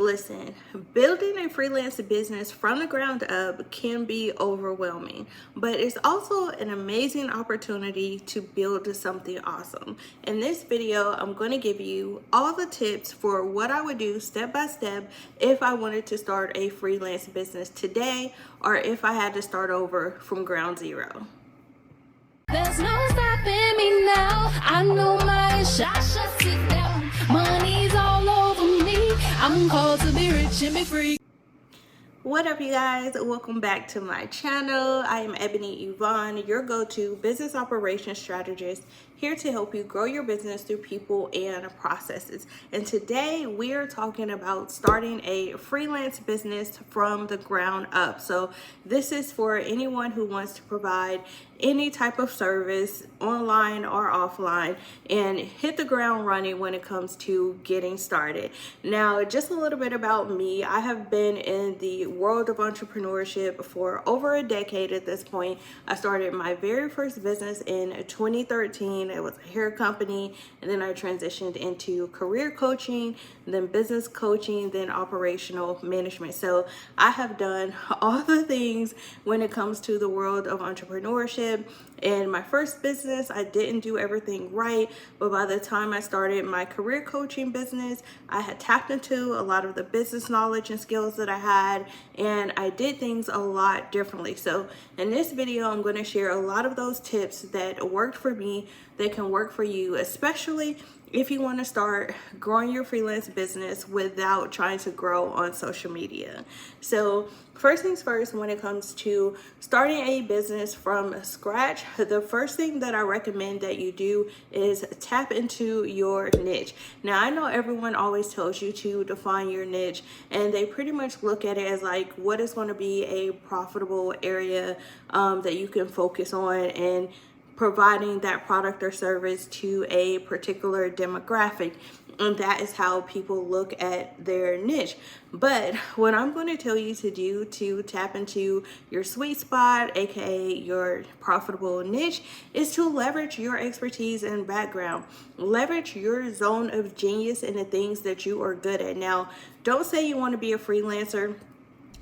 Listen, building a freelance business from the ground up can be overwhelming, but it's also an amazing opportunity to build something awesome. In this video, I'm going to give you all the tips for what I would do step by step if I wanted to start a freelance business today, or if I had to start over from ground zero. There's no stopping me now. I know my shot shuts it down. Money's all over me. I'm called to be rich and be free. What up, you guys? Welcome back to my channel. I am Ebony Evaughn, your go-to business operations strategist, here to help you grow your business through people and processes. And today we are talking about starting a freelance business from the ground up. So this is for anyone who wants to provide any type of service, online or offline, and hit the ground running when it comes to getting started. Now, just a little bit about me. I have been in the world of entrepreneurship for over a decade at this point. I started my very first business in 2013. It was a hair company, and then I transitioned into career coaching, then business coaching, then operational management. So I have done all the things when it comes to the world of entrepreneurship. In my first business, I didn't do everything right, but by the time I started my career coaching business, I had tapped into a lot of the business knowledge and skills that I had, and I did things a lot differently. So in this video, I'm going to share a lot of those tips that worked for me that can work for you, especially if you want to start growing your freelance business without trying to grow on social media. So first things first, when it comes to starting a business from scratch, the first thing that I recommend that you do is tap into your niche. Now, I know everyone always tells you to define your niche, and they pretty much look at it as like what is going to be a profitable area that you can focus on, and providing that product or service to a particular demographic. And that is how people look at their niche. But what I'm going to tell you to do to tap into your sweet spot, aka your profitable niche, is to leverage your expertise and background. Leverage your zone of genius in the things that you are good at. Now, don't say you want to be a freelancer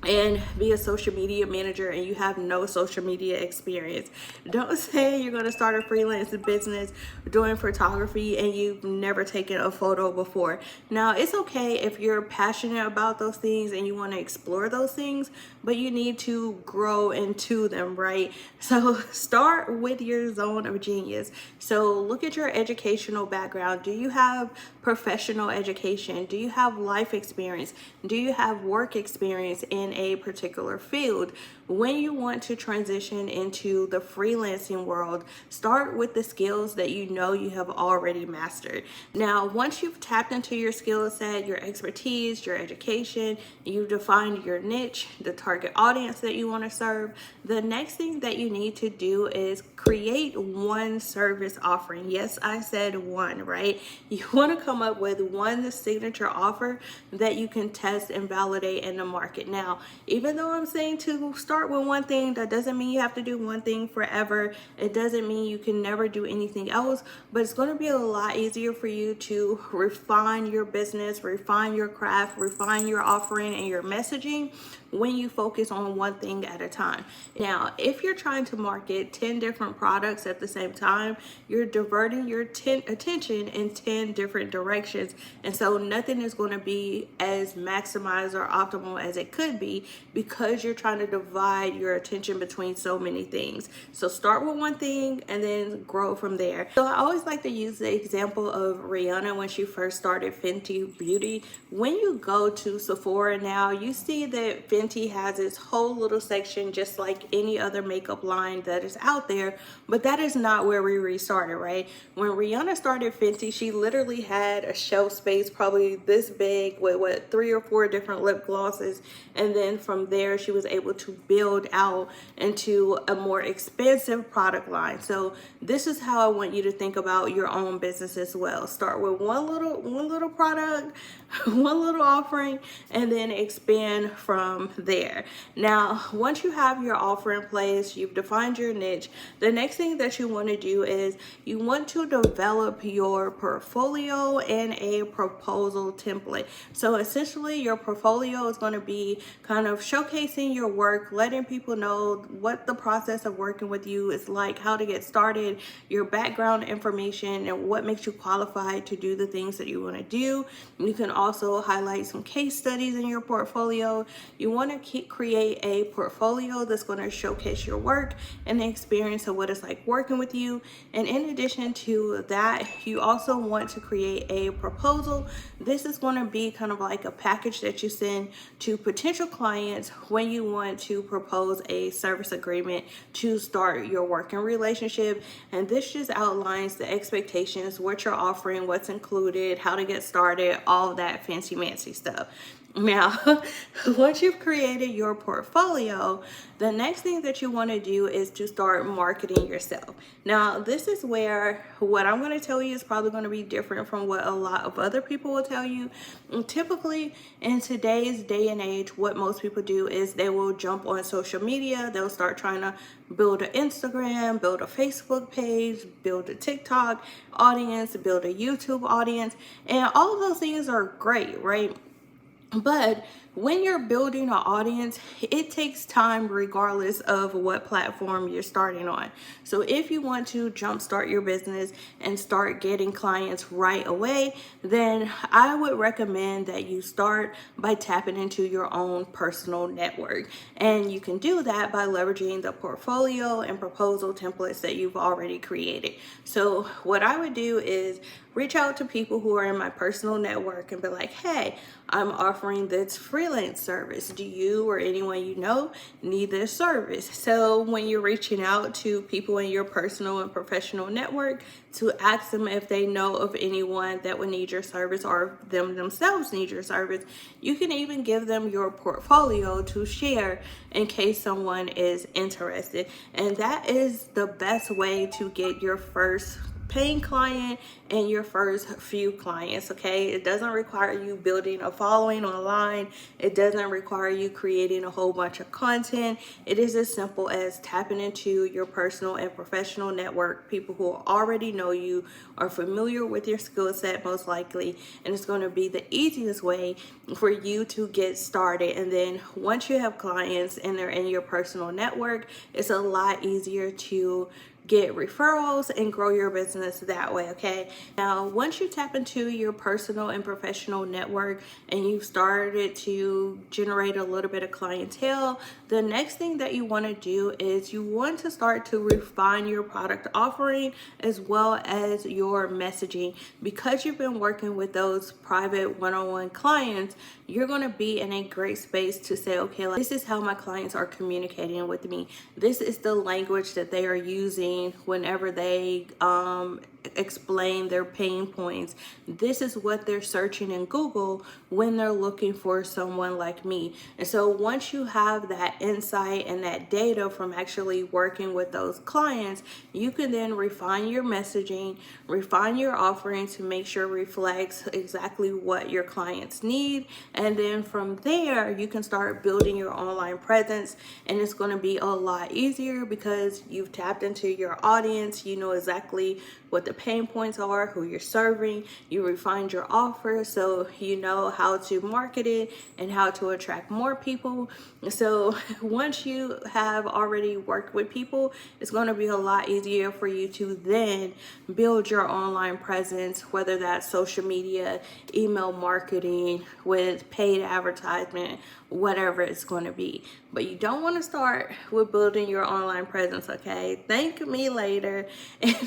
and be a social media manager and you have no social media experience. Don't say you're going to start a freelance business doing photography and you've never taken a photo before. Now, it's okay if you're passionate about those things and you want to explore those things, but you need to grow into them, right? So start with your zone of genius. So look at your educational background. Do you have professional education? Do you have life experience? Do you have work experience in a particular field? When you want to transition into the freelancing world, start with the skills that you know you have already mastered. Now, once you've tapped into your skill set, your expertise, your education, you've defined your niche, the target audience that you want to serve, the next thing that you need to do is create one service offering. Yes, I said one, right? You want to come up with one signature offer that you can test and validate in the market. Now, even though I'm saying to start with one thing, that doesn't mean you have to do one thing forever. It doesn't mean you can never do anything else, but it's going to be a lot easier for you to refine your business, refine your craft, refine your offering and your messaging when you focus on one thing at a time. Now, if you're trying to market 10 different products at the same time, you're diverting your attention in 10 different directions. And so nothing is going to be as maximized or optimal as it could be because you're trying to divide your attention between so many things. So start with one thing and then grow from there. So I always like to use the example of Rihanna when she first started Fenty Beauty. When you go to Sephora now, you see that Fenty has its whole little section just like any other makeup line that is out there, but that is not where we restarted, right? When Rihanna started Fenty, she literally had a shelf space probably this big with 3 or 4 different lip glosses, and then from there she was able to build build out into a more expensive product line. So this is how I want you to think about your own business as well. Start with one little product, one little offering, and then expand from there. Now, once you have your offer in place, you've defined your niche, the next thing that you want to do is you want to develop your portfolio and a proposal template. So essentially your portfolio is going to be kind of showcasing your work, letting people know what the process of working with you is like, how to get started, your background information, and what makes you qualified to do the things that you want to do. You can also highlight some case studies in your portfolio. You want to create a portfolio that's going to showcase your work and the experience of what it's like working with you. And in addition to that, you also want to create a proposal. This is going to be kind of like a package that you send to potential clients when you want to propose a service agreement to start your working relationship. And this just outlines the expectations, what you're offering, what's included, how to get started, all of that fancy mancy stuff. Now, once you've created your portfolio, the next thing that you want to do is to start marketing yourself. Now, this is where what I'm going to tell you is probably going to be different from what a lot of other people will tell you. And typically, in today's day and age, what most people do is they will jump on social media. They'll start trying to build an Instagram, build a Facebook page, build a TikTok audience, build a YouTube audience, and all of those things are great, right? But when you're building an audience, it takes time regardless of what platform you're starting on. So if you want to jumpstart your business and start getting clients right away, then I would recommend that you start by tapping into your own personal network. And you can do that by leveraging the portfolio and proposal templates that you've already created. So what I would do is reach out to people who are in my personal network and be like, hey, I'm offering this freelance service. Do you or anyone you know need this service? So when you're reaching out to people in your personal and professional network, to ask them if they know of anyone that would need your service or them themselves need your service, you can even give them your portfolio to share in case someone is interested. And that is the best way to get your first paying client and your first few clients. Okay, it doesn't require you building a following online. It doesn't require you creating a whole bunch of content. It is as simple as tapping into your personal and professional network, people who already know you, are familiar with your skill set most likely, and it's going to be the easiest way for you to get started. And then once you have clients and they're in your personal network, it's a lot easier to get referrals and grow your business that way. Okay, now once you tap into your personal and professional network and you've started to generate a little bit of clientele, the next thing that you want to do is you want to start to refine your product offering as well as your messaging. Because you've been working with those private one-on-one clients, you're going to be in a great space to say, okay, like, this is how my clients are communicating with me. This is the language that they are using whenever they explain their pain points. This is what they're searching in Google when they're looking for someone like me. And so once you have that insight and that data from actually working with those clients, you can then refine your messaging, refine your offering to make sure it reflects exactly what your clients need. And then from there, you can start building your online presence, and it's going to be a lot easier because you've tapped into your audience. You know exactly what the pain points are, who you're serving. You refined your offer, so you know how to market it and how to attract more people. So once you have already worked with people, it's going to be a lot easier for you to then build your online presence, whether that's social media, email marketing, with paid advertisement, whatever it's going to be. But you don't want to start with building your online presence. Okay, thank me later.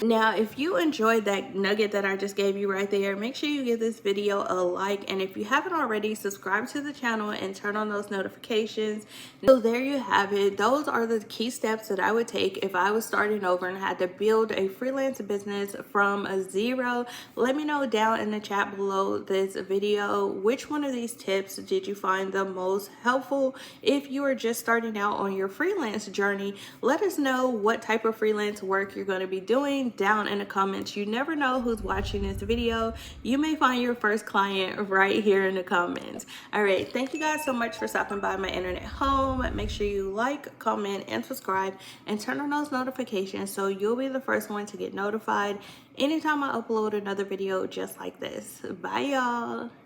Now, if you enjoy enjoyed that nugget that I just gave you right there, make sure you give this video a like, and if you haven't already, subscribe to the channel and turn on those notifications. So there you have it. Those are the key steps that I would take if I was starting over and had to build a freelance business from zero. Let me know down in the chat below this video, which one of these tips did you find the most helpful? If you are just starting out on your freelance journey, let us know what type of freelance work you're going to be doing down in the comments. You never know who's watching this video. You may find your first client right here in the comments. All right, thank you guys so much for stopping by my internet home. Make sure you like, comment, and subscribe, and turn on those notifications so you'll be the first one to get notified anytime I upload another video just like this. Bye, y'all.